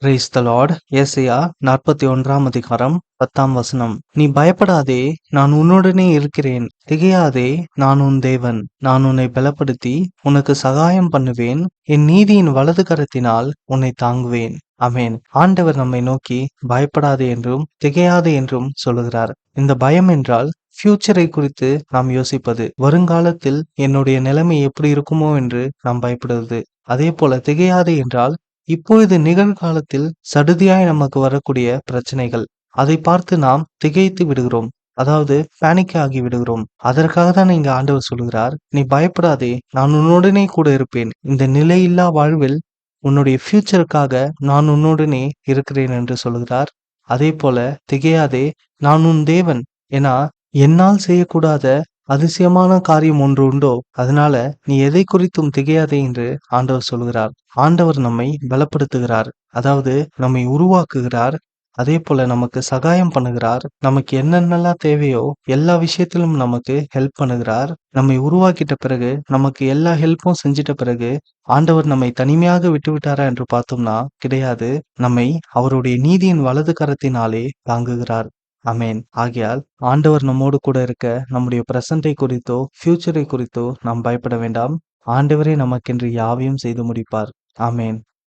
Praise the Lord. ஏசாயா 41 அதிகாரம் 10 நீ பயப்படாதே, நான் உன்னுடனே இருக்கிறேன். திகையாதே, நான் உன் தேவன். நான் உன்னை பலப்படுத்தி உனக்கு சகாயம் பண்ணுவேன். என் நீதியின் வலது கரத்தினால் உன்னை தாங்குவேன். ஆமென். ஆண்டவர் நம்மை நோக்கி பயப்படாதே என்றும் திகையாதே என்றும் சொல்லுகிறார். இந்த பயம் என்றால் ஃபியூச்சரை குறித்து நாம் யோசிப்பது. வருங்காலத்தில் என்னுடைய நிலைமை எப்படி இருக்குமோ என்று நாம் பயப்படுவது. அதே போல திகையாதே என்றால் இப்பொழுது நிகழ்காலத்தில் சடுதியாய் நமக்கு வரக்கூடிய பிரச்சனைகள், அதை பார்த்து நாம் திகைத்து விடுகிறோம். அதாவது பேனிக் ஆகி விடுகிறோம். அதற்காக தான் இங்க ஆண்டவர் சொல்கிறார், நீ பயப்படாதே, நான் உன்னுடனே கூட இருப்பேன். இந்த நிலையில்லா வாழ்வில் உன்னுடைய ஃபியூச்சருக்காக நான் உன்னுடனே இருக்கிறேன் என்று சொல்கிறார். அதே போல திகையாதே, நான் உன் தேவன். ஏன்னா என்னால் செய்யக்கூடாத அதிசயமான காரியம் ஒன்று உண்டோ, அதனால நீ எதை குறித்தும் திகையாதே என்று ஆண்டவர் சொல்கிறார். ஆண்டவர் நம்மை பலப்படுத்துகிறார், அதாவது நம்மை உருவாக்குகிறார். அதே போல நமக்கு சகாயம் பண்ணுகிறார். நமக்கு என்னென்னலாம் தேவையோ எல்லா விஷயத்திலும் நமக்கு ஹெல்ப் பண்ணுகிறார். நம்மை உருவாக்கிட்ட பிறகு, நமக்கு எல்லா ஹெல்ப்பும் செஞ்சிட்ட பிறகு ஆண்டவர் நம்மை தனிமையாக விட்டுவிட்டாரா என்று பார்த்தோம்னா கிடையாது. நம்மை அவருடைய நீதியின் வலது கரத்தினாலே தாங்குகிறார். அமேன். ஆகையால் ஆண்டவர் நம்மோடு கூட இருக்க நம்முடைய பிரசன்டை குறித்தோ ஃபியூச்சரை குறித்தோ நாம் பயப்பட வேண்டாம். ஆண்டவரே நமக்கென்று யாவையும் செய்து முடிப்பார். ஆமேன்.